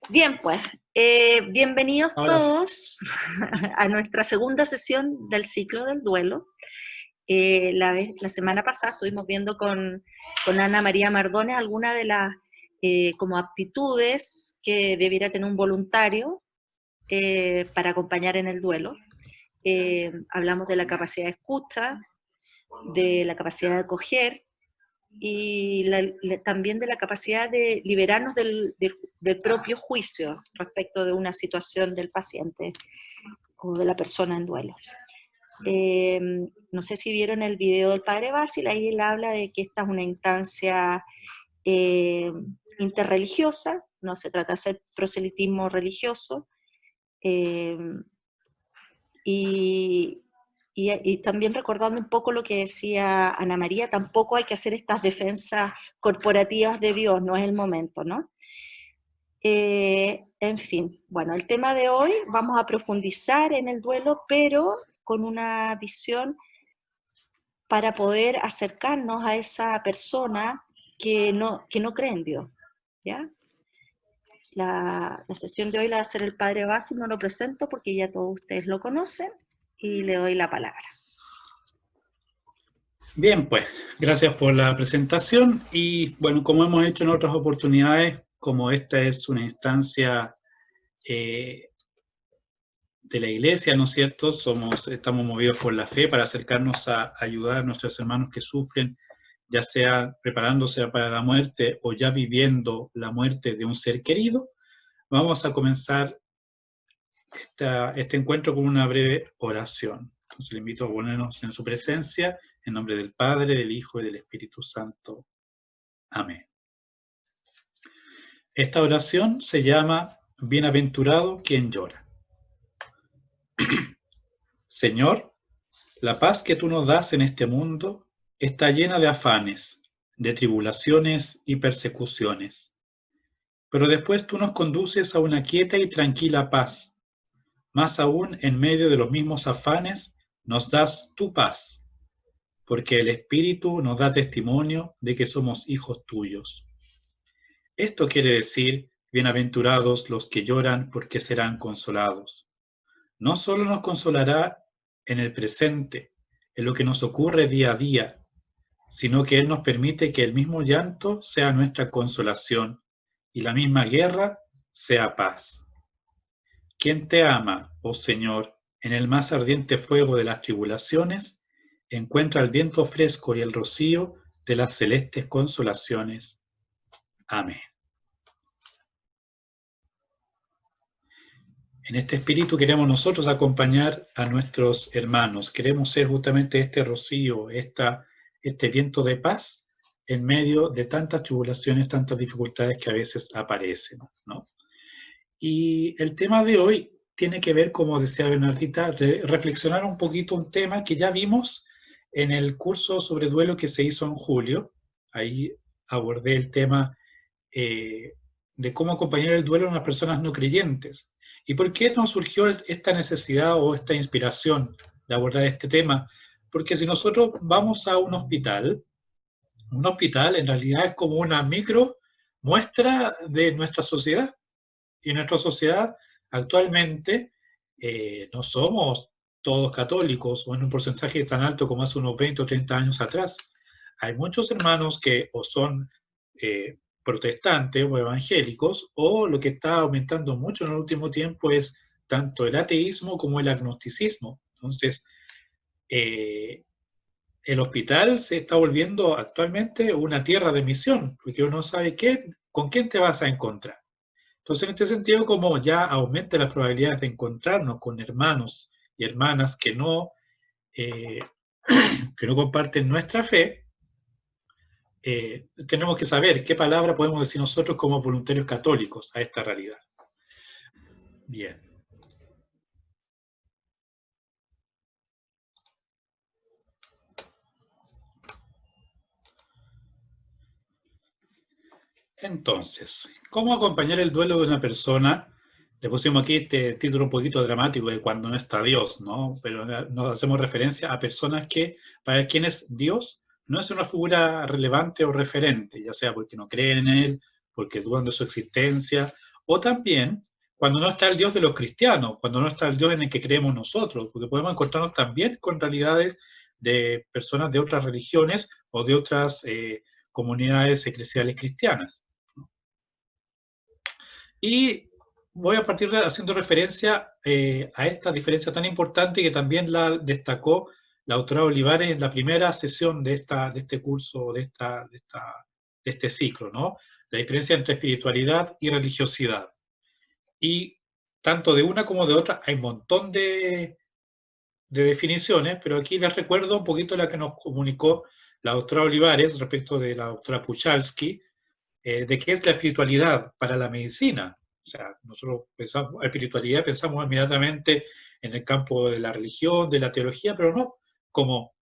Bien, pues, bienvenidos Ahora, todos a nuestra segunda sesión del ciclo del duelo. La semana pasada estuvimos viendo con Ana María Mardones algunas de las como aptitudes que debiera tener un voluntario para acompañar en el duelo. Hablamos de la capacidad de escucha, de la capacidad de acoger, y también de la capacidad de liberarnos del propio juicio respecto de una situación del paciente o de la persona en duelo. Eh, no sé si vieron el video del padre Basil, ahí él habla de que esta es una instancia eh, interreligiosa, no se trata de hacer proselitismo religioso, eh, y, y también recordando un poco lo que decía Ana María, tampoco hay que hacer estas defensas corporativas de Dios, no es el momento, ¿no? En fin, bueno, el tema de hoy vamos a profundizar en el duelo, pero con una visión para poder acercarnos a esa persona que no cree en Dios, ¿ya? La sesión de hoy la va a hacer el padre Basil, no lo presento porque ya todos ustedes lo conocen, y le doy la palabra. bien, pues, gracias por la presentación y bueno, como hemos hecho en otras oportunidades, como esta es una instancia de la iglesia, ¿no es cierto? Estamos movidos por la fe para acercarnos a ayudar a nuestros hermanos que sufren, ya sea preparándose para la muerte o ya viviendo la muerte de un ser querido. Vamos a comenzar este encuentro con una breve oración. Entonces le invito a ponernos en su presencia, en nombre del Padre, del Hijo y del Espíritu Santo. Amén. Esta oración se llama Bienaventurado quien llora. Señor, la paz que tú nos das en este mundo está llena de afanes, de tribulaciones y persecuciones. Pero después tú nos conduces a una quieta y tranquila paz. Más aún, en medio de los mismos afanes, nos das tu paz, porque el Espíritu nos da testimonio de que somos hijos tuyos. Esto quiere decir, bienaventurados los que lloran, porque serán consolados. No solo nos consolará en el presente, en lo que nos ocurre día a día, sino que Él nos permite que el mismo llanto sea nuestra consolación y la misma guerra sea paz. Quien te ama, oh Señor, en el más ardiente fuego de las tribulaciones, encuentra el viento fresco y el rocío de las celestes consolaciones. Amén. En este espíritu queremos nosotros acompañar a nuestros hermanos. Queremos ser justamente este rocío, este viento de paz en medio de tantas tribulaciones, tantas dificultades que a veces aparecen, ¿no? Y el tema de hoy tiene que ver, como decía Bernardita, de reflexionar un poquito un tema que ya vimos en el curso sobre duelo que se hizo en julio. Ahí abordé el tema de cómo acompañar el duelo a unas personas no creyentes. ¿Y por qué nos surgió esta necesidad o esta inspiración de abordar este tema? Porque si nosotros vamos a un hospital en realidad es como una micro muestra de nuestra sociedad. Y en nuestra sociedad actualmente no somos todos católicos o en un porcentaje tan alto como hace unos 20 o 30 años atrás. Hay muchos hermanos que o son protestantes o evangélicos, o lo que está aumentando mucho en el último tiempo es tanto el ateísmo como el agnosticismo. Entonces, el hospital se está volviendo actualmente una tierra de misión, porque uno sabe con quién te vas a encontrar. Entonces, en este sentido, como ya aumenta las probabilidades de encontrarnos con hermanos y hermanas eh, que no comparten nuestra fe, tenemos que saber qué palabra podemos decir nosotros como voluntarios católicos a esta realidad. Bien. Entonces, ¿cómo acompañar el duelo de una persona? Le pusimos aquí este título un poquito dramático de cuando no está Dios, ¿no? Pero nos hacemos referencia a personas que, para quienes Dios no es una figura relevante o referente, ya sea porque no creen en Él, porque dudan de su existencia, o también cuando no está el Dios de los cristianos, cuando no está el Dios en el que creemos nosotros, porque podemos encontrarnos también con realidades de personas de otras religiones o de otras comunidades eclesiales cristianas. Y voy a partir haciendo referencia a esta diferencia tan importante que también la destacó la autora Olivares en la primera sesión de este curso, de este ciclo, ¿no? La diferencia entre espiritualidad y religiosidad. Y tanto de una como de otra hay un montón de definiciones, pero aquí les recuerdo un poquito la que nos comunicó la doctora Olivares respecto de la doctora Puchalski, de qué es la espiritualidad para la medicina. O sea, nosotros pensamos en espiritualidad, pensamos inmediatamente en el campo de la religión, de la teología, pero no, como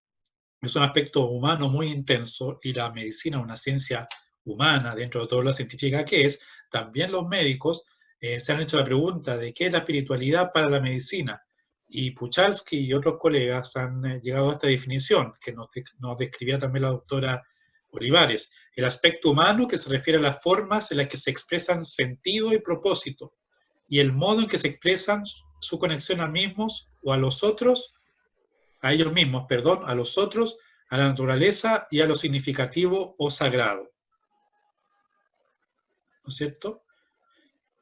es un aspecto humano muy intenso y la medicina una ciencia humana dentro de toda la científica que es, también los médicos se han hecho la pregunta de qué es la espiritualidad para la medicina. Y Puchalski y otros colegas han llegado a esta definición que nos describía también la doctora Olivares. El aspecto humano que se refiere a las formas en las que se expresan sentido y propósito, y el modo en que se expresan su conexión a mismos o a los otros, a ellos mismos, perdón, a los otros, a la naturaleza y a lo significativo o sagrado. ¿No es cierto?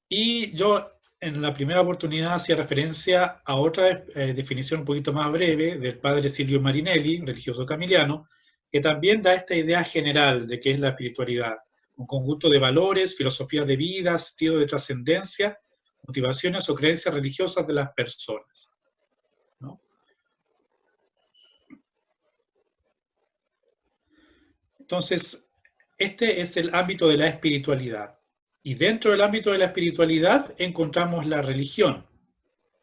Y yo en la primera oportunidad hacía referencia a otra definición un poquito más breve del padre Silvio Marinelli, religioso camiliano, que también da esta idea general de qué es la espiritualidad, un conjunto de valores, filosofías de vida, sentido de trascendencia, motivaciones o creencias religiosas de las personas, ¿no? Entonces, este es el ámbito de la espiritualidad. Y dentro del ámbito de la espiritualidad encontramos la religión,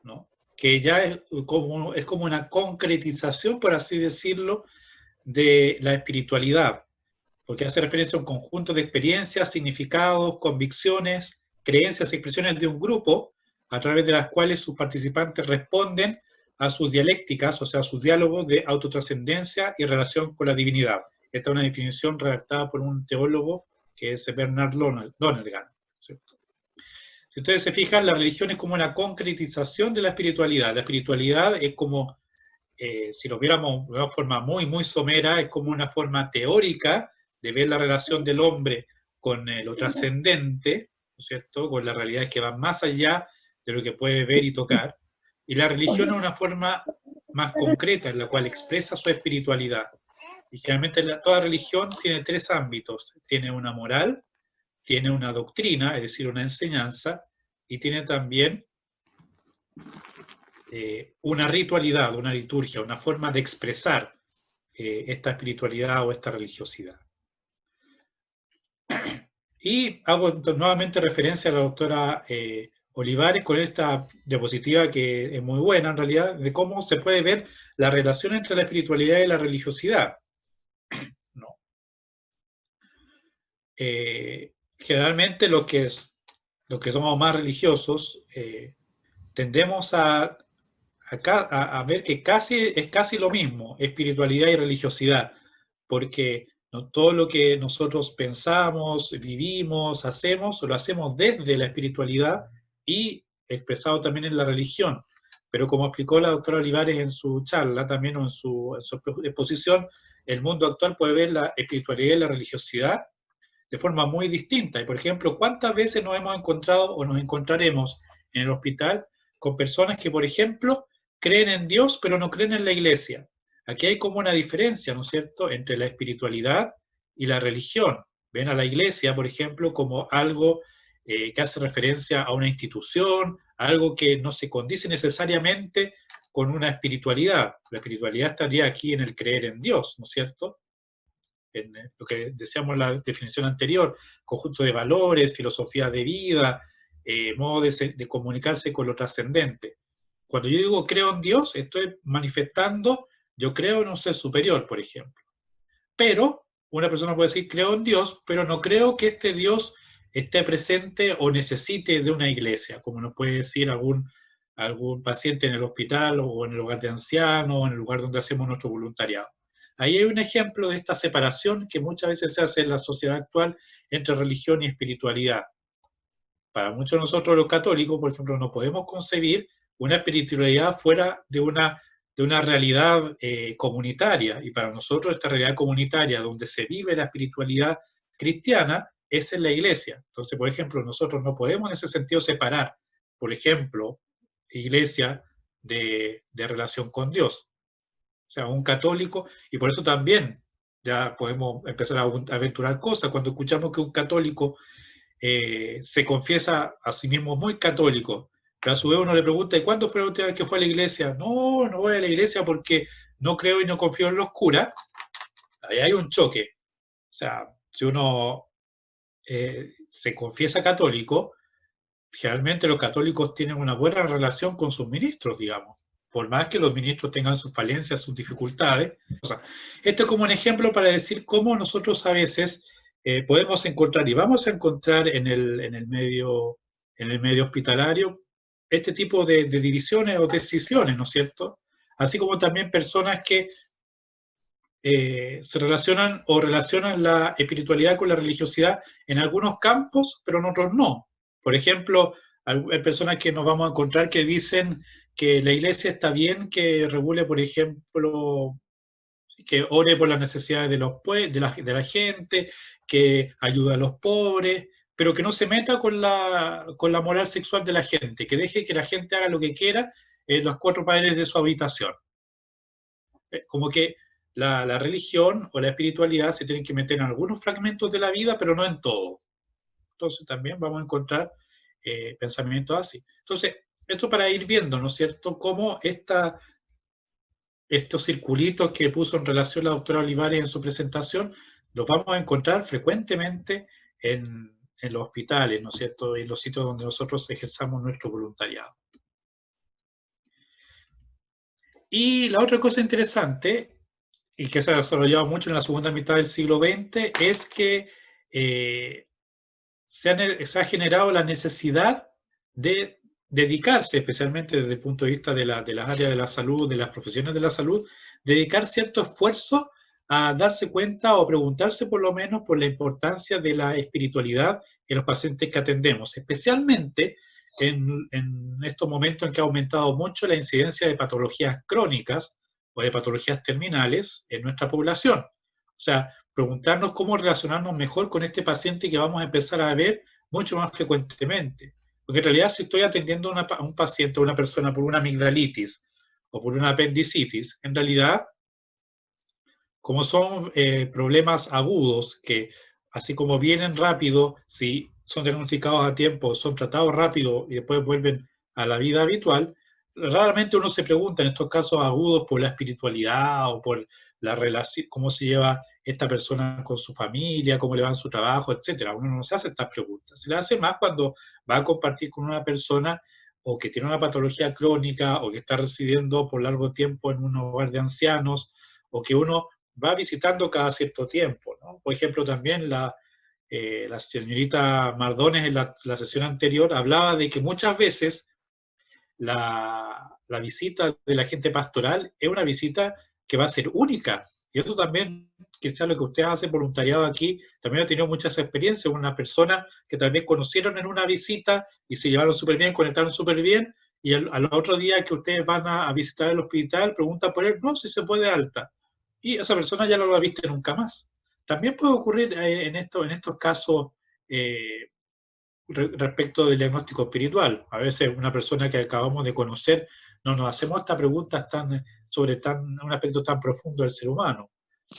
¿no? Que ya es como una concretización, por así decirlo, de la espiritualidad, porque hace referencia a un conjunto de experiencias, significados, convicciones, creencias y expresiones de un grupo, a través de las cuales sus participantes responden a sus dialécticas, o sea, a sus diálogos de autotrascendencia y relación con la divinidad. Esta es una definición redactada por un teólogo que es Bernard Lonergan, ¿cierto? Si ustedes se fijan, la religión es como una concretización de la espiritualidad. La espiritualidad es como, si lo viéramos de una forma muy, muy somera, es como una forma teórica de ver la relación del hombre con lo trascendente, ¿no es cierto?, con las realidades que van más allá de lo que puede ver y tocar. Y la religión es una forma más concreta en la cual expresa su espiritualidad. Y generalmente toda religión tiene tres ámbitos. Tiene una moral, tiene una doctrina, es decir, una enseñanza, y tiene también una ritualidad, una liturgia, una forma de expresar esta espiritualidad o esta religiosidad. Y hago nuevamente referencia a la doctora Olivares con esta diapositiva que es muy buena en realidad, de cómo se puede ver la relación entre la espiritualidad y la religiosidad. ¿No? Generalmente los que somos más religiosos tendemos a ver que es casi lo mismo, espiritualidad y religiosidad, porque no, todo lo que nosotros pensamos, vivimos, hacemos, lo hacemos desde la espiritualidad y expresado también en la religión. Pero como explicó la doctora Olivares en su charla, también o en su exposición, el mundo actual puede ver la espiritualidad y la religiosidad de forma muy distinta. Y por ejemplo, ¿cuántas veces nos hemos encontrado o nos encontraremos en el hospital con personas que, por ejemplo, creen en Dios pero no creen en la iglesia? Aquí hay como una diferencia, ¿no es cierto?, entre la espiritualidad y la religión. Ven a la iglesia, por ejemplo, como algo que hace referencia a una institución, algo que no se condice necesariamente con una espiritualidad. La espiritualidad estaría aquí en el creer en Dios, ¿no es cierto?, en lo que decíamos en la definición anterior, conjunto de valores, filosofía de vida, modo de comunicarse con lo trascendente. Cuando yo digo creo en Dios, estoy manifestando, yo creo en un ser superior, por ejemplo. Pero una persona puede decir creo en Dios, pero no creo que este Dios esté presente o necesite de una iglesia, como nos puede decir algún paciente en el hospital o en el hogar de ancianos o en el lugar donde hacemos nuestro voluntariado. Ahí hay un ejemplo de esta separación que muchas veces se hace en la sociedad actual entre religión y espiritualidad. para muchos de nosotros los católicos, por ejemplo, no podemos concebir una espiritualidad fuera de una realidad comunitaria, y para nosotros esta realidad comunitaria donde se vive la espiritualidad cristiana es en la iglesia. Entonces, por ejemplo, nosotros no podemos en ese sentido separar, por ejemplo, iglesia de relación con Dios. O sea, un católico, y por eso también ya podemos empezar a aventurar cosas cuando escuchamos que un católico se confiesa a sí mismo muy católico, pero a su vez uno le pregunta, ¿y cuándo fue la última vez que fue a la iglesia? No, no voy a la iglesia porque no creo y no confío en los curas. Ahí hay un choque. O sea, si uno se confiesa católico, generalmente los católicos tienen una buena relación con sus ministros, digamos, por más que los ministros tengan sus falencias, sus dificultades. O sea, esto es como un ejemplo para decir cómo nosotros a veces podemos encontrar, y vamos a encontrar en el medio hospitalario, este tipo de divisiones o decisiones, ¿no es cierto? Así como también personas que se relacionan o relacionan la espiritualidad con la religiosidad en algunos campos, pero en otros no. Por ejemplo, hay personas que nos vamos a encontrar que dicen que la iglesia está bien que regule, por ejemplo, que ore por las necesidades de la gente, que ayude a los pobres, pero que no se meta con la moral sexual de la gente, que deje que la gente haga lo que quiera en los cuatro paredes de su habitación. Como que la religión o la espiritualidad se tienen que meter en algunos fragmentos de la vida, pero no en todo. Entonces también vamos a encontrar pensamientos así. Entonces, esto para ir viendo, ¿no es cierto?, cómo estos circulitos que puso en relación la doctora Olivares en su presentación, los vamos a encontrar frecuentemente en los hospitales, ¿no es cierto?, en los sitios donde nosotros ejerzamos nuestro voluntariado. Y la otra cosa interesante, y que se ha desarrollado mucho en la segunda mitad del siglo XX, es que se ha generado la necesidad de dedicarse, especialmente desde el punto de vista de las áreas de la salud, de las profesiones de la salud, dedicar cierto esfuerzo a darse cuenta o preguntarse por lo menos por la importancia de la espiritualidad en los pacientes que atendemos, especialmente en estos momentos en que ha aumentado mucho la incidencia de patologías crónicas o de patologías terminales en nuestra población. O sea, preguntarnos cómo relacionarnos mejor con este paciente que vamos a empezar a ver mucho más frecuentemente. Porque en realidad si estoy atendiendo a un paciente o una persona por una amigdalitis o por una apendicitis, en realidad, como son problemas agudos que así como vienen rápido, si son diagnosticados a tiempo, son tratados rápido y después vuelven a la vida habitual, raramente uno se pregunta en estos casos agudos por la espiritualidad o por la relación, cómo se lleva esta persona con su familia, cómo le va en su trabajo, etcétera. Uno no se hace estas preguntas. Se las hace más cuando va a compartir con una persona o que tiene una patología crónica o que está residiendo por largo tiempo en un hogar de ancianos o que uno va visitando cada cierto tiempo, ¿no? Por ejemplo, también la señorita Mardones en la sesión anterior hablaba de que muchas veces la visita de la gente pastoral es una visita que va a ser única. Y eso también, quizás lo que ustedes hacen voluntariado aquí, también ha tenido muchas experiencias. Una persona que también conocieron en una visita y se llevaron súper bien, conectaron súper bien, y al otro día que ustedes van a visitar el hospital, preguntan por él, no, si se fue de alta. Y esa persona ya no lo ha visto nunca más. También puede ocurrir en estos casos respecto del diagnóstico espiritual. A veces una persona que acabamos de conocer no nos hacemos estas preguntas sobre un aspecto tan profundo del ser humano.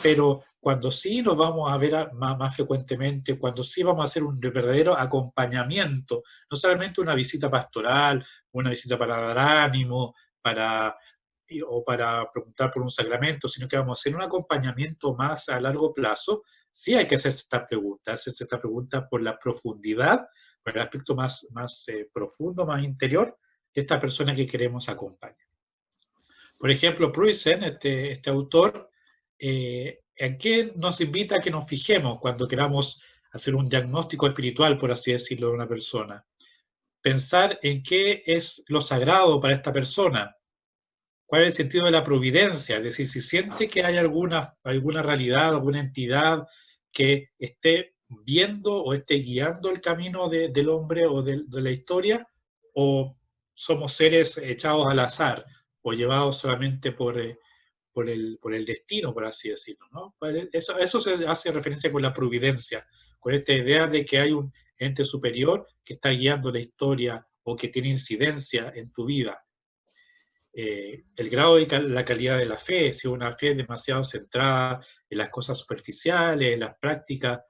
Pero cuando sí nos vamos a ver más frecuentemente, cuando sí vamos a hacer un verdadero acompañamiento, no solamente una visita pastoral, una visita para dar ánimo, o para preguntar por un sacramento, sino que vamos a hacer un acompañamiento más a largo plazo, sí hay que hacerse estas preguntas por la profundidad, por el aspecto más profundo, más interior de esta persona que queremos acompañar. Por ejemplo, Pruisen, este autor, ¿en qué nos invita a que nos fijemos cuando queramos hacer un diagnóstico espiritual, por así decirlo, de una persona? Pensar en qué es lo sagrado para esta persona, cuál es el sentido de la providencia, es decir, si siente que hay alguna realidad, alguna entidad que esté viendo o esté guiando el camino del hombre o de la historia, o somos seres echados al azar o llevados solamente por el destino, por así decirlo, ¿no? Eso se hace referencia con la providencia, con esta idea de que hay un ente superior que está guiando la historia o que tiene incidencia en tu vida. El grado de la calidad de la fe, si una fe demasiado centrada en las cosas superficiales, en las prácticas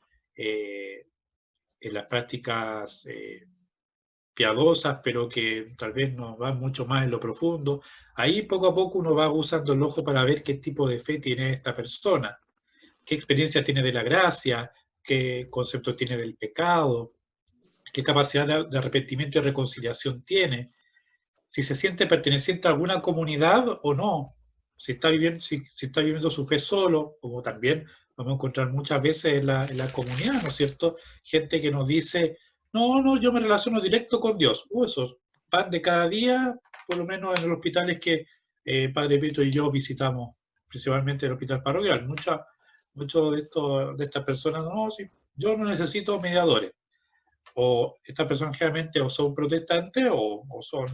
piadosas, pero que tal vez no van mucho más en lo profundo. Ahí poco a poco uno va usando el ojo para ver qué tipo de fe tiene esta persona, qué experiencia tiene de la gracia, qué concepto tiene del pecado, qué capacidad de arrepentimiento y reconciliación tiene, si se siente perteneciente a alguna comunidad o no, si está viviendo su fe solo, como también vamos a encontrar muchas veces en la comunidad, ¿no es cierto? Gente que nos dice, no, yo me relaciono directo con Dios. Eso, pan de cada día, por lo menos en los hospitales que Padre Pito y yo visitamos, principalmente el hospital parroquial. Muchos de estas personas, no, sí, yo no necesito mediadores. O estas personas generalmente o son protestantes o son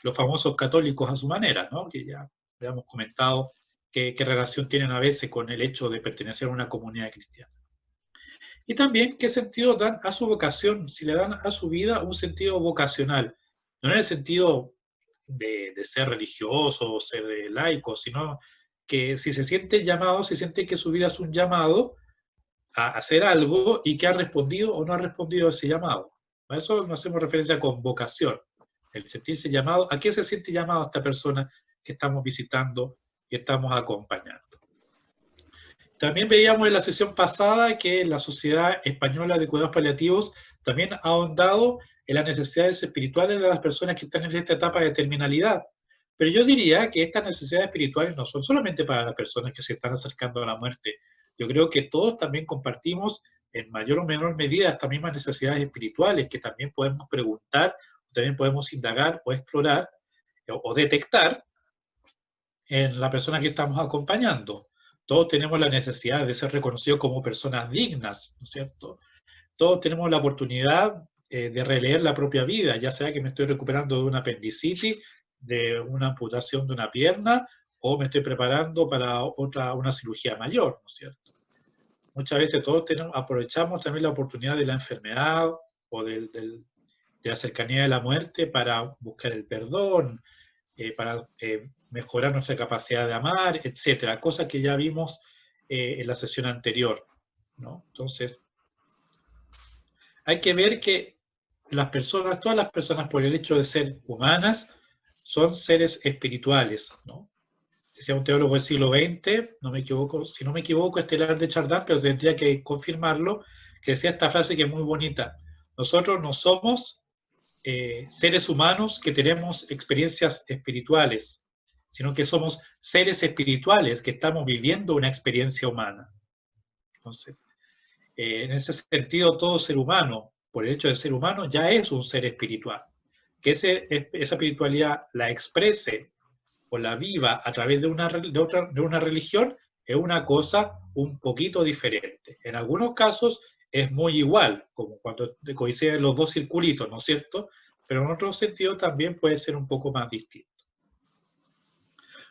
los famosos católicos a su manera, ¿no? Que ya hemos comentado qué relación tienen a veces con el hecho de pertenecer a una comunidad cristiana. Y también qué sentido dan a su vocación, si le dan a su vida un sentido vocacional, no en el sentido de ser religioso o ser laico, sino que si se siente llamado, si siente que su vida es un llamado a hacer algo y que ha respondido o no ha respondido a ese llamado. A eso nos hacemos referencia con vocación, el sentirse llamado. ¿A qué se siente llamado esta persona que estamos visitando y estamos acompañando? También veíamos en la sesión pasada que la Sociedad Española de Cuidados Paliativos también ha ahondado en las necesidades espirituales de las personas que están en esta etapa de terminalidad. Pero yo diría que estas necesidades espirituales no son solamente para las personas que se están acercando a la muerte. Yo creo que todos también compartimos en mayor o menor medida estas mismas necesidades espirituales que también podemos preguntar, también podemos indagar o explorar o detectar en la persona que estamos acompañando. Todos tenemos la necesidad de ser reconocidos como personas dignas, ¿no es cierto? Todos tenemos la oportunidad de releer la propia vida, ya sea que me estoy recuperando de una apendicitis, de una amputación de una pierna, o me estoy preparando para una cirugía mayor, ¿no es cierto? Muchas veces todos aprovechamos también la oportunidad de la enfermedad o de la cercanía de la muerte para buscar el perdón, para mejorar nuestra capacidad de amar, etcétera, cosas que ya vimos en la sesión anterior, ¿no? Entonces, hay que ver que las personas, todas las personas, por el hecho de ser humanas, son seres espirituales, ¿no? Decía un teólogo del siglo XX, no me equivoco, si no me equivoco, Estelar de Chardin, pero tendría que confirmarlo, que decía esta frase que es muy bonita: nosotros no somos seres humanos que tenemos experiencias espirituales, sino que somos seres espirituales que estamos viviendo una experiencia humana. Entonces, en ese sentido, todo ser humano, por el hecho de ser humano, ya es un ser espiritual. Que esa espiritualidad la exprese o la viva a través de una religión es una cosa un poquito diferente. En algunos casos es muy igual, como cuando coinciden los dos circulitos, ¿no es cierto? Pero en otro sentido también puede ser un poco más distinto.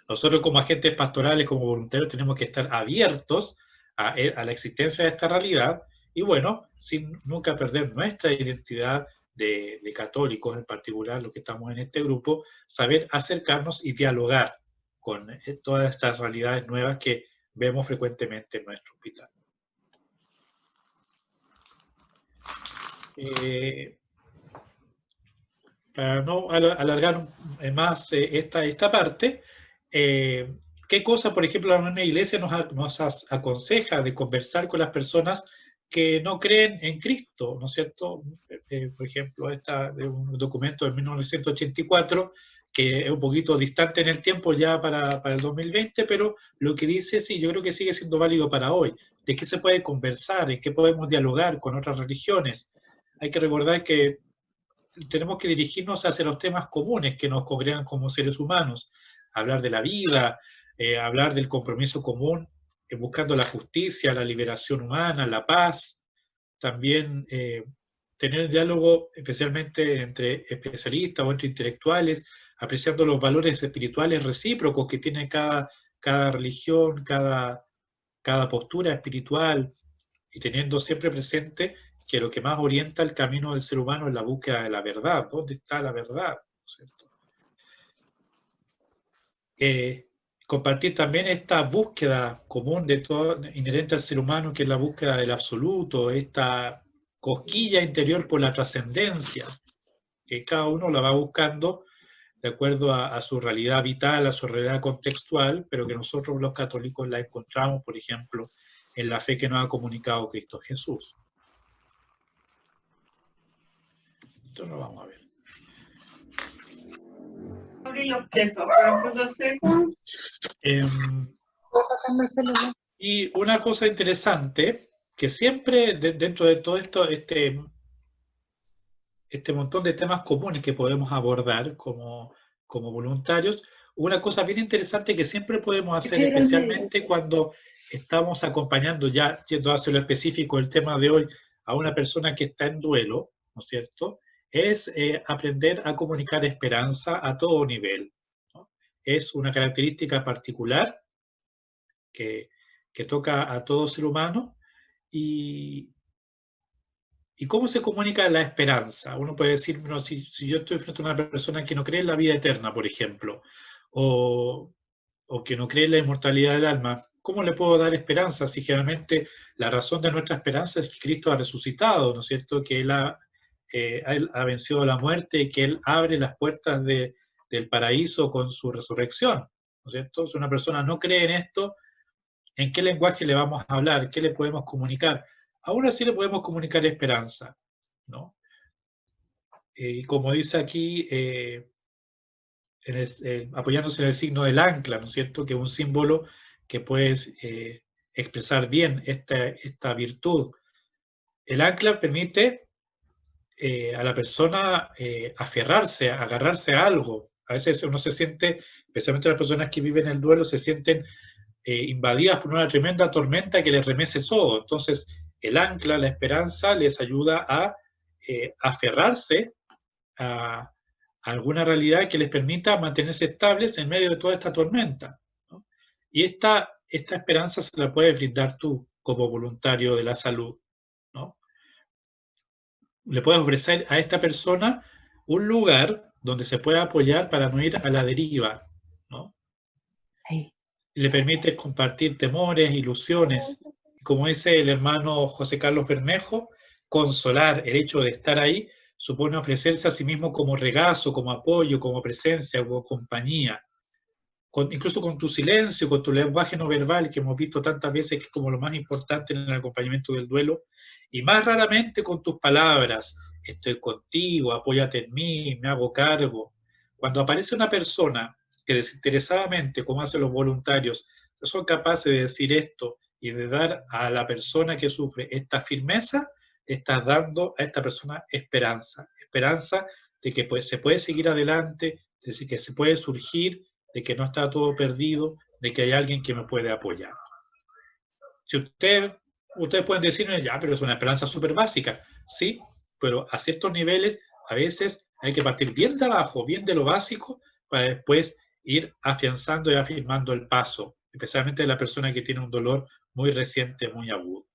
Nosotros como agentes pastorales, como voluntarios, tenemos que estar abiertos a la existencia de esta realidad y bueno, sin nunca perder nuestra identidad de católicos, en particular los que estamos en este grupo, saber acercarnos y dialogar con todas estas realidades nuevas que vemos frecuentemente en nuestro hospital. Para no alargar más esta parte, ¿qué cosa, por ejemplo, la misma Iglesia nos aconseja de conversar con las personas que no creen en Cristo, ¿no es cierto? Por ejemplo, de un documento de 1984, que es un poquito distante en el tiempo ya para el 2020, pero lo que dice, sí, yo creo que sigue siendo válido para hoy. ¿De qué se puede conversar? ¿En qué podemos dialogar con otras religiones? Hay que recordar que tenemos que dirigirnos hacia los temas comunes que nos congregan como seres humanos, hablar de la vida, hablar del compromiso común, buscando la justicia, la liberación humana, la paz, también tener diálogo especialmente entre especialistas o entre intelectuales, apreciando los valores espirituales recíprocos que tiene cada religión, cada postura espiritual, y teniendo siempre presente que lo que más orienta el camino del ser humano es la búsqueda de la verdad. ¿Dónde está la verdad? ¿Cierto? Compartir también esta búsqueda común de todo, inherente al ser humano, que es la búsqueda del absoluto, esta cosquilla interior por la trascendencia, que cada uno la va buscando de acuerdo a su realidad vital, a su realidad contextual, pero que nosotros los católicos la encontramos, por ejemplo, en la fe que nos ha comunicado Cristo Jesús. Esto lo vamos a ver. Los presos, los frutos secos. Y una cosa interesante, que siempre dentro de todo esto, este montón de temas comunes que podemos abordar como voluntarios, una cosa bien interesante que siempre podemos hacer, especialmente cuando estamos acompañando, ya yendo hacia lo específico del tema de hoy, a una persona que está en duelo, ¿no es cierto?, es aprender a comunicar esperanza a todo nivel, ¿no? Es una característica particular que toca a todo ser humano. ¿Y cómo se comunica la esperanza? Uno puede decir, bueno, si yo estoy frente a una persona que no cree en la vida eterna, por ejemplo, o que no cree en la inmortalidad del alma, ¿cómo le puedo dar esperanza si generalmente la razón de nuestra esperanza es que Cristo ha resucitado, ¿no es cierto? Que Él ha vencido la muerte y que Él abre las puertas del paraíso con su resurrección, ¿no es cierto? Si una persona no cree en esto, ¿en qué lenguaje le vamos a hablar? ¿Qué le podemos comunicar? Aún así le podemos comunicar esperanza, ¿no? Y como dice aquí, apoyándose en el signo del ancla, ¿no es cierto? Que es un símbolo que puede expresar bien esta virtud. El ancla permite a la persona aferrarse, agarrarse a algo. A veces uno se siente, especialmente las personas que viven el duelo, se sienten invadidas por una tremenda tormenta que les remece todo. Entonces, el ancla, la esperanza, les ayuda a aferrarse a alguna realidad que les permita mantenerse estables en medio de toda esta tormenta, ¿no? Y esta esperanza se la puedes brindar tú como voluntario de la salud, ¿no? Le puedes ofrecer a esta persona un lugar donde se pueda apoyar para no ir a la deriva, ¿no? Sí. Le permite compartir temores, ilusiones. Como dice el hermano José Carlos Bermejo, consolar, el hecho de estar ahí, supone ofrecerse a sí mismo como regazo, como apoyo, como presencia, como compañía. Incluso con tu silencio, con tu lenguaje no verbal, que hemos visto tantas veces que es como lo más importante en el acompañamiento del duelo, y más raramente con tus palabras, estoy contigo, apóyate en mí, me hago cargo. Cuando aparece una persona que desinteresadamente, como hacen los voluntarios, son capaces de decir esto y de dar a la persona que sufre esta firmeza, estás dando a esta persona esperanza. Esperanza de que se puede seguir adelante, de que se puede surgir, de que no está todo perdido, de que hay alguien que me puede apoyar. Si ustedes pueden decirme, ya, pero es una esperanza súper básica. Sí, pero a ciertos niveles a veces hay que partir bien de abajo, bien de lo básico, para después ir afianzando y afirmando el paso, especialmente de la persona que tiene un dolor muy reciente, muy agudo.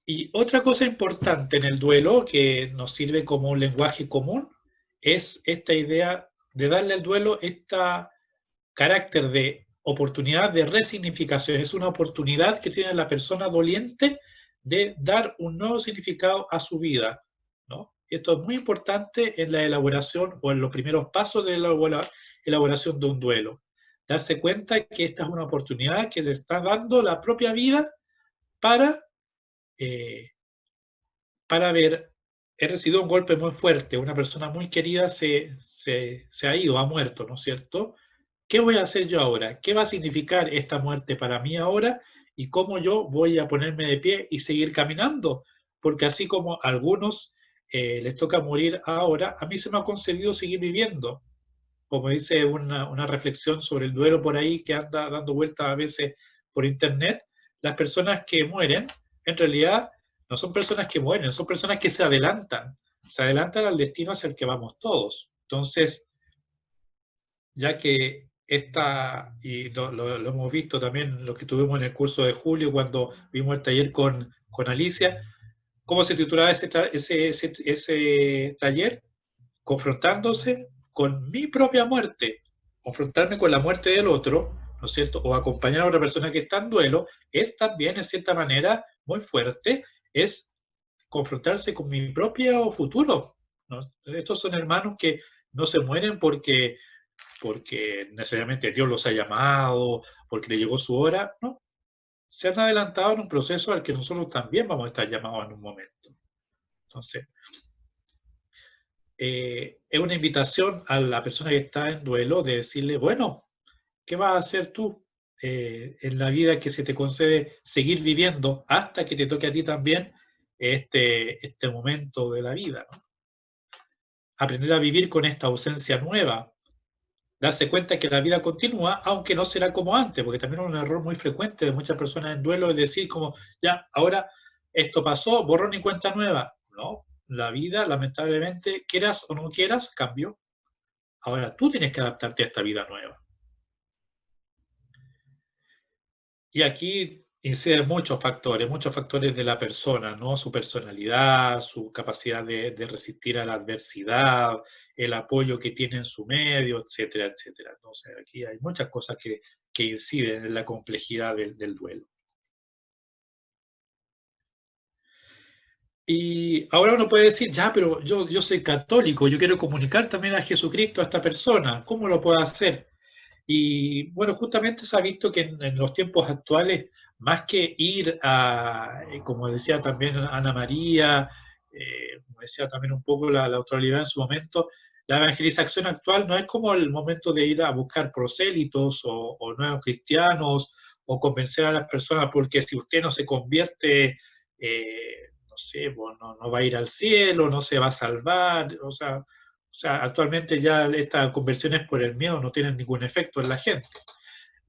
Y otra cosa importante en el duelo, que nos sirve como un lenguaje común, es esta idea de darle al duelo este carácter de oportunidad de resignificación. Es una oportunidad que tiene la persona doliente de dar un nuevo significado a su vida, ¿no? Esto es muy importante en la elaboración o en los primeros pasos de la elaboración de un duelo. Darse cuenta que esta es una oportunidad que le está dando la propia vida para ver, he recibido un golpe muy fuerte, una persona muy querida se ha ido, ha muerto, ¿no es cierto? ¿Qué voy a hacer yo ahora? ¿Qué va a significar esta muerte para mí ahora? ¿Y cómo yo voy a ponerme de pie y seguir caminando? Porque así como a algunos les toca morir ahora, a mí se me ha concedido seguir viviendo. Como dice una reflexión sobre el duelo por ahí que anda dando vueltas a veces por internet, las personas que mueren, en realidad, no son personas que mueren, son personas que se adelantan al destino hacia el que vamos todos. Entonces, ya que y lo hemos visto también, lo que tuvimos en el curso de julio, cuando vimos el taller con Alicia, ¿cómo se titulaba ese taller? Confrontándose con mi propia muerte, confrontarme con la muerte del otro, ¿no es cierto? O acompañar a otra persona que está en duelo, es también, en cierta manera, muy fuerte, es confrontarse con mi propio futuro, ¿no? Estos son hermanos que no se mueren porque necesariamente Dios los ha llamado, porque le llegó su hora, ¿no? Se han adelantado en un proceso al que nosotros también vamos a estar llamados en un momento. Entonces, es una invitación a la persona que está en duelo de decirle, bueno, ¿qué vas a hacer tú en la vida que se te concede seguir viviendo hasta que te toque a ti también este momento de la vida, ¿no? Aprender a vivir con esta ausencia nueva, darse cuenta que la vida continúa, aunque no será como antes, porque también es un error muy frecuente de muchas personas en duelo, es decir, como, ya, ahora esto pasó, borrón y cuenta nueva. No, la vida, lamentablemente, quieras o no quieras, cambió. Ahora tú tienes que adaptarte a esta vida nueva. Y aquí inciden muchos factores de la persona, ¿no? Su personalidad, su capacidad de resistir a la adversidad, el apoyo que tiene en su medio, etcétera, etcétera. Entonces, aquí hay muchas cosas que inciden en la complejidad del duelo. Y ahora uno puede decir, ya, pero yo soy católico, yo quiero comunicar también a Jesucristo a esta persona, ¿cómo lo puedo hacer? Y bueno, justamente se ha visto que en los tiempos actuales, más que ir a, como decía también Ana María, como decía también un poco la autoridad en su momento, la evangelización actual no es como el momento de ir a buscar prosélitos o nuevos cristianos o convencer a las personas, porque si usted no se convierte, no sé, pues no va a ir al cielo, no se va a salvar, o sea, actualmente ya estas conversiones por el miedo no tienen ningún efecto en la gente.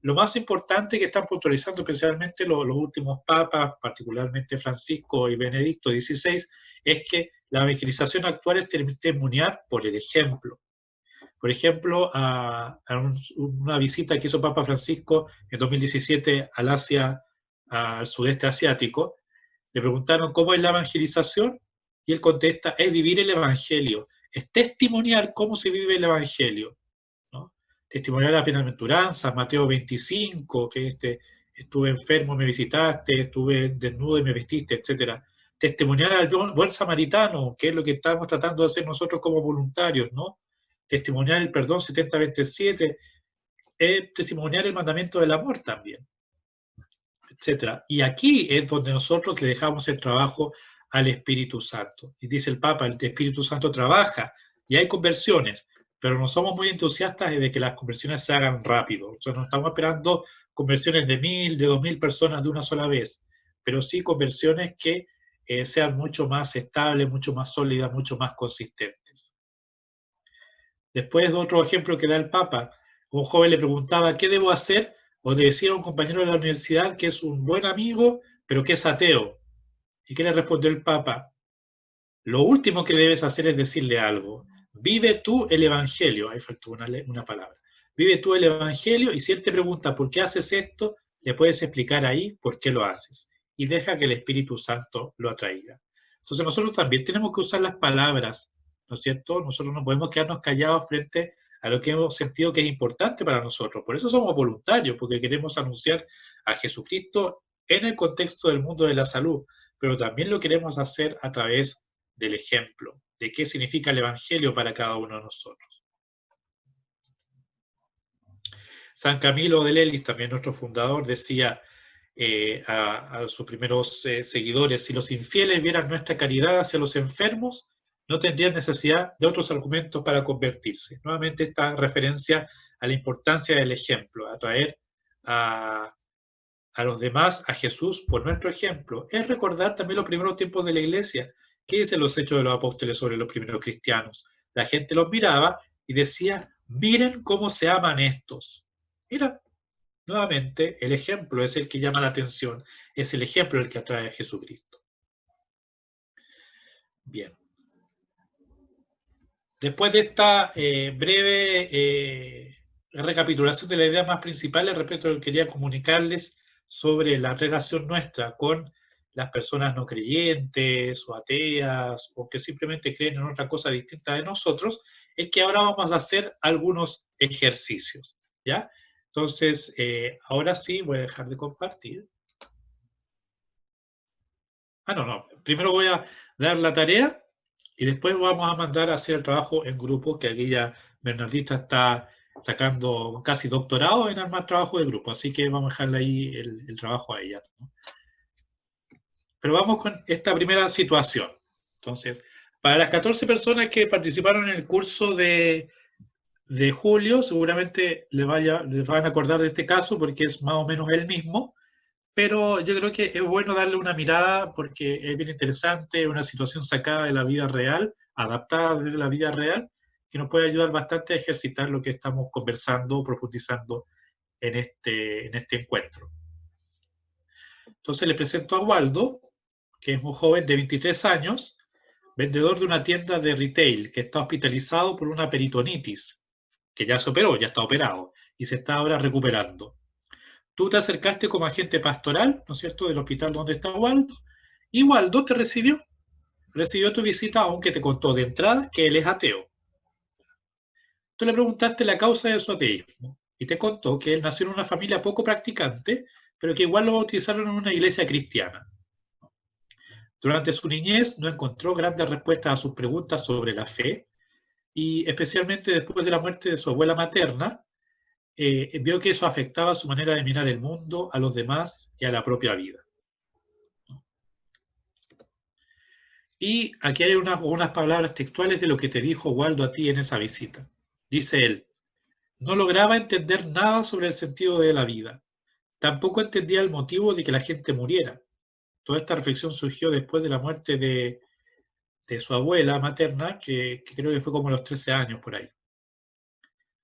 Lo más importante que están puntualizando especialmente los últimos papas, particularmente Francisco y Benedicto XVI, es que la evangelización actual es testimoniar por el ejemplo. Por ejemplo, una visita que hizo Papa Francisco en 2017 al Asia, al sudeste asiático, le preguntaron cómo es la evangelización y él contesta, es vivir el evangelio, es testimoniar cómo se vive el evangelio, ¿no? Testimoniar las bienaventuranzas, Mateo 25, que estuve enfermo, me visitaste, estuve desnudo y me vestiste, etc. Testimoniar al buen samaritano, que es lo que estamos tratando de hacer nosotros como voluntarios, ¿no? Testimoniar el perdón 70-27, testimoniar el mandamiento del amor también, etc. Y aquí es donde nosotros le dejamos el trabajo al Espíritu Santo. Y dice el Papa, el Espíritu Santo trabaja y hay conversiones, pero no somos muy entusiastas de que las conversiones se hagan rápido. O sea, no estamos esperando conversiones de 1000, de 2000 personas de una sola vez, pero sí conversiones que sean mucho más estables, mucho más sólidas, mucho más consistentes. Después, otro ejemplo que da el Papa, un joven le preguntaba, ¿qué debo hacer? O le decía a un compañero de la universidad que es un buen amigo, pero que es ateo. ¿Y qué le respondió el Papa? Lo último que debes hacer es decirle algo. Vive tú el Evangelio. Ahí faltó una palabra. Vive tú el Evangelio y si él te pregunta por qué haces esto, le puedes explicar ahí por qué lo haces. Y deja que el Espíritu Santo lo atraiga. Entonces nosotros también tenemos que usar las palabras, ¿no es cierto? Nosotros no podemos quedarnos callados frente a lo que hemos sentido que es importante para nosotros. Por eso somos voluntarios, porque queremos anunciar a Jesucristo en el contexto del mundo de la salud, pero también lo queremos hacer a través del ejemplo, de qué significa el Evangelio para cada uno de nosotros. San Camilo de Lelis, también nuestro fundador, decía a sus primeros seguidores, si los infieles vieran nuestra caridad hacia los enfermos, no tendrían necesidad de otros argumentos para convertirse. Nuevamente esta referencia a la importancia del ejemplo, atraer a los demás a Jesús por nuestro ejemplo. Es recordar también los primeros tiempos de la Iglesia. ¿Qué dicen los Hechos de los Apóstoles sobre los primeros cristianos? La gente los miraba y decía, miren cómo se aman estos. Mira, nuevamente, el ejemplo es el que llama la atención, es el ejemplo el que atrae a Jesucristo. Bien. Después de esta breve recapitulación de las ideas más principales, respecto a lo que quería comunicarles sobre la relación nuestra con las personas no creyentes o ateas o que simplemente creen en otra cosa distinta de nosotros, es que ahora vamos a hacer algunos ejercicios, ¿ya? Entonces, ahora sí voy a dejar de compartir. No. Primero voy a dar la tarea y después vamos a mandar a hacer el trabajo en grupo, que aquí ya Bernardita está sacando casi doctorado en armar trabajo de grupo, así que vamos a dejarle ahí el trabajo a ella, ¿no? Pero vamos con esta primera situación. Entonces, para las 14 personas que participaron en el curso de julio, seguramente les van a acordar de este caso porque es más o menos el mismo, pero yo creo que es bueno darle una mirada porque es bien interesante, una situación sacada de la vida real, adaptada desde la vida real, que nos puede ayudar bastante a ejercitar lo que estamos conversando, profundizando en este encuentro. Entonces le presento a Waldo, que es un joven de 23 años, vendedor de una tienda de retail, que está hospitalizado por una peritonitis, que ya se operó, ya está operado, y se está ahora recuperando. Tú te acercaste como agente pastoral, ¿no es cierto?, del hospital donde está Waldo, y Waldo te recibió tu visita, aunque te contó de entrada que él es ateo. Tú le preguntaste la causa de su ateísmo, y te contó que él nació en una familia poco practicante, pero que igual lo bautizaron en una iglesia cristiana. Durante su niñez no encontró grandes respuestas a sus preguntas sobre la fe, y especialmente después de la muerte de su abuela materna, vio que eso afectaba su manera de mirar el mundo, a los demás y a la propia vida. Y aquí hay unas palabras textuales de lo que te dijo Waldo a ti en esa visita. Dice él: no lograba entender nada sobre el sentido de la vida. Tampoco entendía el motivo de que la gente muriera. Toda esta reflexión surgió después de la muerte de su abuela materna, que creo que fue como a los 13 años por ahí.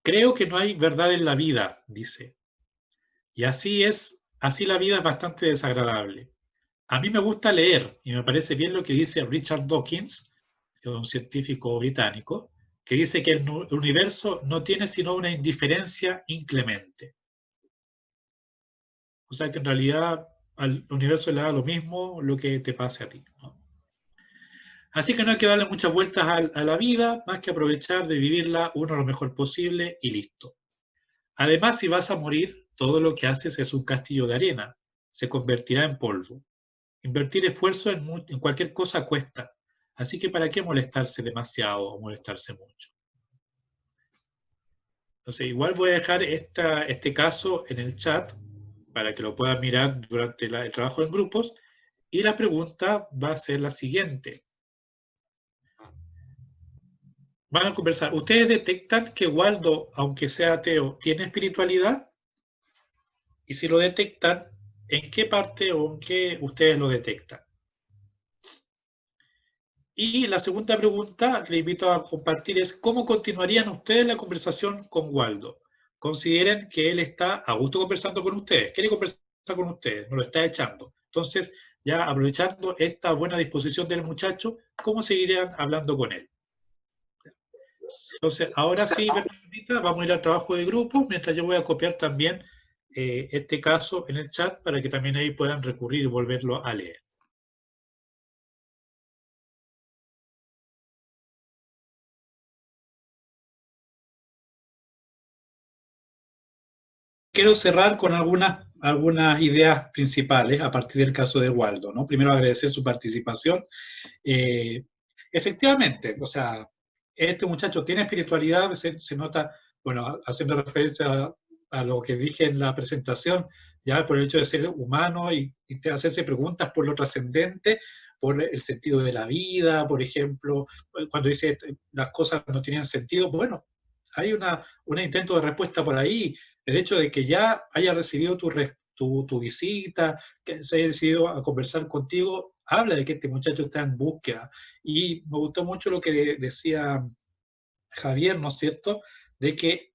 Creo que no hay verdad en la vida, dice. Y así la vida es bastante desagradable. A mí me gusta leer y me parece bien lo que dice Richard Dawkins, que es un científico británico, que dice que el universo no tiene sino una indiferencia inclemente. O sea que en realidad al universo le da lo mismo lo que te pase a ti, ¿no? Así que no hay que darle muchas vueltas a la vida, más que aprovechar de vivirla uno lo mejor posible y listo. Además, si vas a morir, todo lo que haces es un castillo de arena, se convertirá en polvo. Invertir esfuerzo en cualquier cosa cuesta, así que ¿para qué molestarse demasiado o molestarse mucho? Entonces, igual voy a dejar este caso en el chat para que lo puedan mirar durante el trabajo en grupos, y la pregunta va a ser la siguiente. Van a conversar. ¿Ustedes detectan que Waldo, aunque sea ateo, tiene espiritualidad? Y si lo detectan, ¿en qué parte o en qué ustedes lo detectan? Y la segunda pregunta, le invito a compartir, es ¿cómo continuarían ustedes la conversación con Waldo? Consideren que él está a gusto conversando con ustedes, quiere conversar con ustedes, no lo está echando. Entonces, ya aprovechando esta buena disposición del muchacho, ¿cómo seguirían hablando con él? Entonces, ahora sí, vamos a ir al trabajo de grupo, mientras yo voy a copiar también este caso en el chat para que también ahí puedan recurrir y volverlo a leer. Quiero cerrar con algunas ideas principales a partir del caso de Waldo, ¿no? Primero agradecer su participación. Efectivamente, o sea, este muchacho tiene espiritualidad, se nota, bueno, haciendo referencia a lo que dije en la presentación, ya por el hecho de ser humano y hacerse preguntas por lo trascendente, por el sentido de la vida, por ejemplo, cuando dice las cosas no tienen sentido, bueno, hay un intento de respuesta por ahí. El hecho de que ya haya recibido tu visita, que se haya decidido a conversar contigo, habla de que este muchacho está en búsqueda. Y me gustó mucho lo que decía Javier, ¿no es cierto?, de que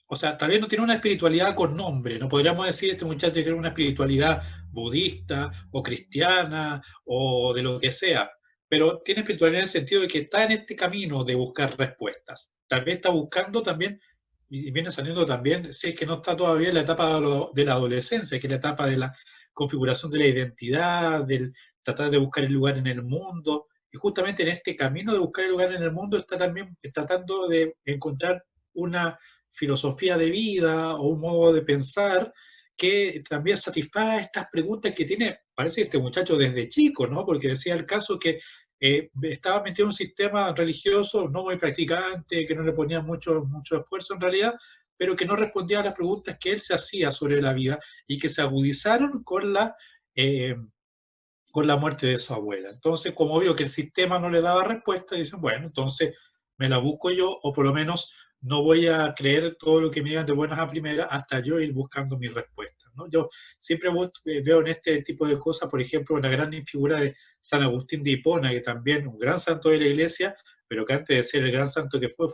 o sea, tal vez no tiene una espiritualidad con nombre, no podríamos decir este muchacho tiene una espiritualidad budista o cristiana o de lo que sea, pero tiene espiritualidad en el sentido de que está en este camino de buscar respuestas. Tal vez está buscando también, y viene saliendo también, si es que no está todavía en la etapa de la adolescencia, que es la etapa de la configuración de la identidad, del tratar de buscar el lugar en el mundo, y justamente en este camino de buscar el lugar en el mundo está también tratando de encontrar una filosofía de vida o un modo de pensar que también satisfaga estas preguntas que tiene, parece este muchacho desde chico, ¿no? Porque decía el caso que estaba metido en un sistema religioso no muy practicante, que no le ponía mucho esfuerzo en realidad, pero que no respondía a las preguntas que él se hacía sobre la vida y que se agudizaron con la muerte de su abuela. Entonces, como vio que el sistema no le daba respuesta, dicen, bueno, entonces me la busco yo, o por lo menos no voy a creer todo lo que me digan de buenas a primeras hasta yo ir buscando mis respuestas, ¿no? Yo siempre veo en este tipo de cosas, por ejemplo, una gran figura de San Agustín de Hipona, que también un gran santo de la iglesia, pero que antes de ser el gran santo que fue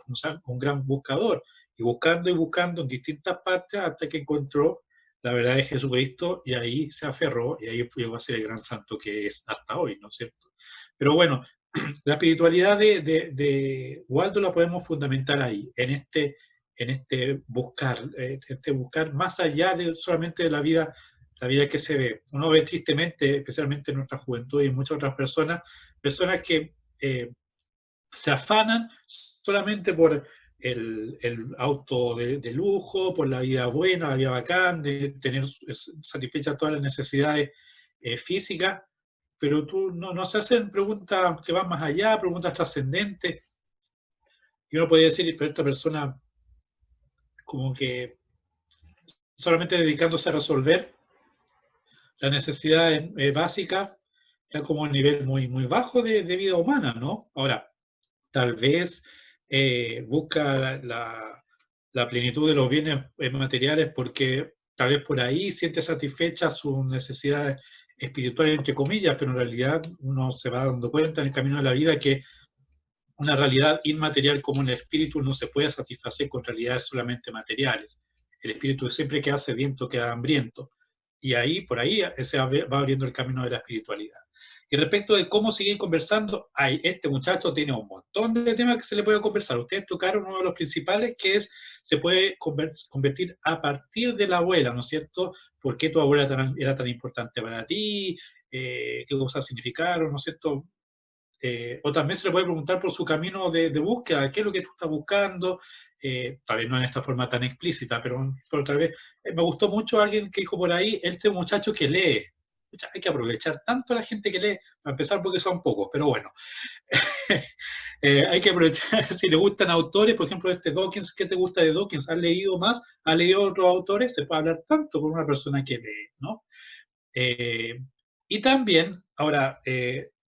un gran buscador, y buscando en distintas partes hasta que encontró la verdad de Jesucristo, y ahí se aferró, y ahí llegó a ser el gran santo que es hasta hoy, ¿no es cierto? Pero bueno, la espiritualidad de Waldo la podemos fundamentar ahí, en este buscar más allá de solamente de la vida que se ve. Uno ve tristemente, especialmente en nuestra juventud y en muchas otras personas que se afanan solamente por el auto de lujo, por la vida buena, la vida bacán, de tener satisfechas todas las necesidades físicas, pero tú no se hacen preguntas que van más allá, preguntas trascendentes, y uno puede decir, pero esta persona como que solamente dedicándose a resolver las necesidades básicas, está como a un nivel muy bajo de vida humana, ¿no? Ahora, tal vez busca la plenitud de los bienes materiales porque tal vez por ahí siente satisfechas sus necesidades espirituales, entre comillas, pero en realidad uno se va dando cuenta en el camino de la vida que una realidad inmaterial como el espíritu no se puede satisfacer con realidades solamente materiales. El espíritu siempre queda sediento, queda hambriento. Y ahí, por ahí, se va abriendo el camino de la espiritualidad. Y respecto de cómo seguir conversando, este muchacho tiene un montón de temas que se le puede conversar. Ustedes tocaron uno de los principales, que es, se puede convertir a partir de la abuela, ¿no es cierto? ¿Por qué tu abuela era tan importante para ti? ¿Qué cosas significaron, ¿no es cierto? O también se le puede preguntar por su camino de búsqueda, qué es lo que tú estás buscando, tal vez no en esta forma tan explícita, pero tal vez me gustó mucho alguien que dijo por ahí, este muchacho que lee. Hay que aprovechar tanto a la gente que lee, para empezar porque son pocos, pero bueno. Hay que aprovechar, si le gustan autores, por ejemplo, este Dawkins, ¿qué te gusta de Dawkins? ¿Has leído más? ¿Has leído otros autores? Se puede hablar tanto con una persona que lee, ¿no? Y también, ahora,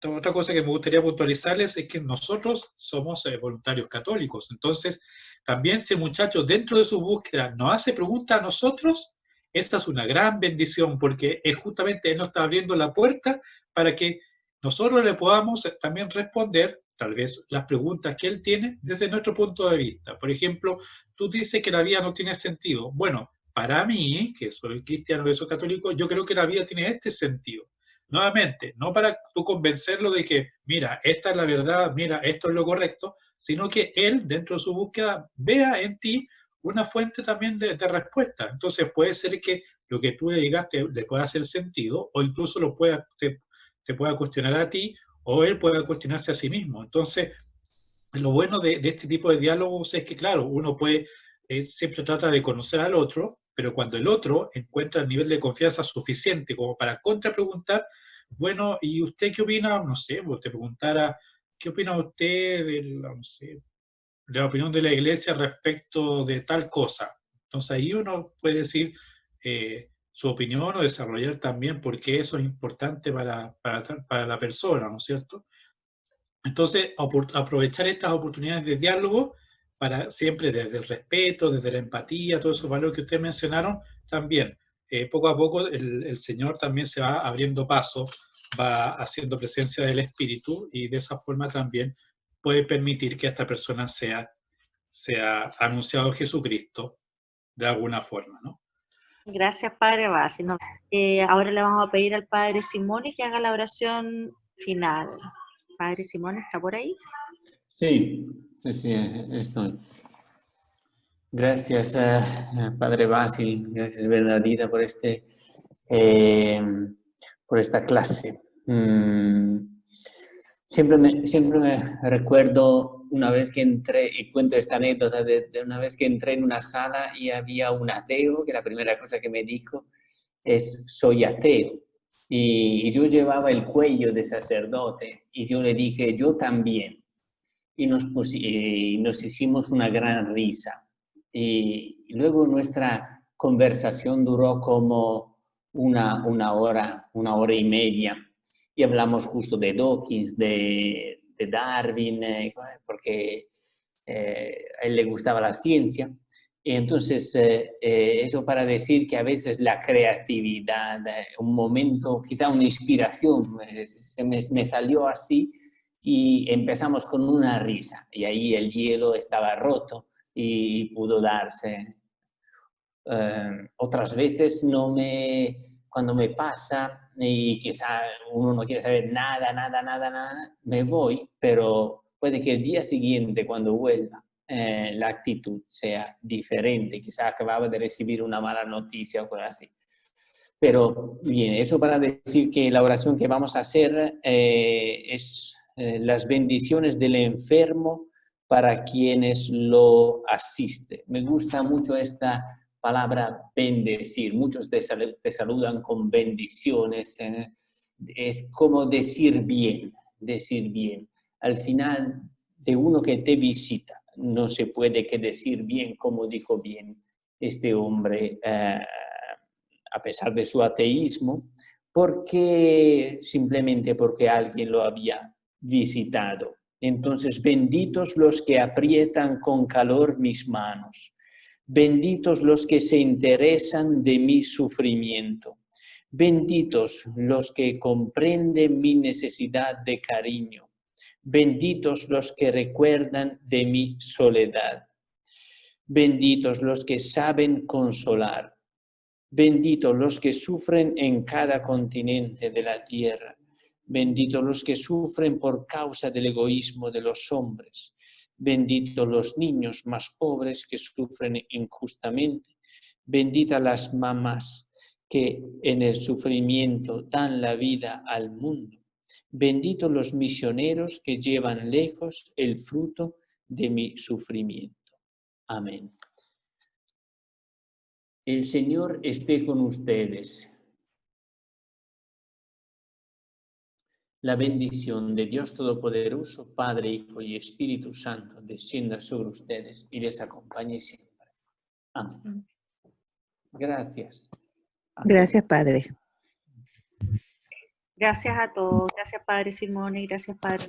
otra cosa que me gustaría puntualizarles es que nosotros somos voluntarios católicos. Entonces, también si el muchacho dentro de su búsqueda nos hace preguntas a nosotros, esa es una gran bendición porque es justamente él nos está abriendo la puerta para que nosotros le podamos también responder tal vez las preguntas que él tiene desde nuestro punto de vista. Por ejemplo, tú dices que la vida no tiene sentido. Bueno, para mí, que soy cristiano, que soy católico, yo creo que la vida tiene este sentido. Nuevamente, no para tú convencerlo de que, mira, esta es la verdad, mira, esto es lo correcto, sino que él, dentro de su búsqueda, vea en ti una fuente también de respuesta. Entonces puede ser que lo que tú le digas le pueda hacer sentido, o incluso te pueda cuestionar a ti, o él pueda cuestionarse a sí mismo. Entonces, lo bueno de este tipo de diálogos es que, claro, uno puede, siempre trata de conocer al otro, pero cuando el otro encuentra el nivel de confianza suficiente como para contrapreguntar, bueno, ¿y usted qué opina? No sé, usted preguntara, ¿qué opina usted no sé, de la opinión de la iglesia respecto de tal cosa? Entonces ahí uno puede decir su opinión o desarrollar también por qué eso es importante para la persona, ¿no es cierto? Entonces, aprovechar estas oportunidades de diálogo para siempre desde el respeto, desde la empatía, todos esos valores que ustedes mencionaron, también poco a poco el Señor también se va abriendo paso, va haciendo presencia del Espíritu y de esa forma también puede permitir que esta persona sea anunciado Jesucristo de alguna forma, ¿no? Gracias, Padre Basi. Ahora le vamos a pedir al Padre Simone que haga la oración final. Padre Simone, ¿está por ahí? Sí, estoy. Gracias, Padre Basil, gracias Bernardita por esta clase. Siempre me recuerdo una vez que entré, y cuento esta anécdota de una vez que entré en una sala y había un ateo, que la primera cosa que me dijo es: soy ateo. Y yo llevaba el cuello de sacerdote y yo le dije: yo también. Y nos hicimos una gran risa. Y luego nuestra conversación duró como una hora y media. Y hablamos justo de Dawkins, de Darwin, porque a él le gustaba la ciencia. Y entonces, eso para decir que a veces la creatividad, un momento, quizá una inspiración, me salió así y empezamos con una risa. Y ahí el hielo estaba roto y pudo darse. Otras veces cuando me pasa y quizá uno no quiere saber nada, me voy, pero puede que el día siguiente cuando vuelva la actitud sea diferente, quizá acababa de recibir una mala noticia o cosas así. Pero bien, eso para decir que la oración que vamos a hacer es las bendiciones del enfermo para quienes lo asisten. Me gusta mucho esta palabra bendecir. Muchos te saludan con bendiciones. Es como decir bien, decir bien. Al final, de uno que te visita, no se puede que decir bien como dijo bien este hombre, a pesar de su ateísmo, simplemente porque alguien lo había visitado. Entonces, benditos los que aprietan con calor mis manos. Benditos los que se interesan de mi sufrimiento. Benditos los que comprenden mi necesidad de cariño. Benditos los que recuerdan de mi soledad. Benditos los que saben consolar. Benditos los que sufren en cada continente de la tierra. Benditos los que sufren por causa del egoísmo de los hombres. Benditos los niños más pobres que sufren injustamente. Benditas las mamás que en el sufrimiento dan la vida al mundo. Benditos los misioneros que llevan lejos el fruto de mi sufrimiento. Amén. El Señor esté con ustedes. La bendición de Dios Todopoderoso, Padre, Hijo y Espíritu Santo, descienda sobre ustedes y les acompañe siempre. Amén. Gracias. Gracias, Padre. Gracias a todos. Gracias, Padre Simone, y gracias, Padre.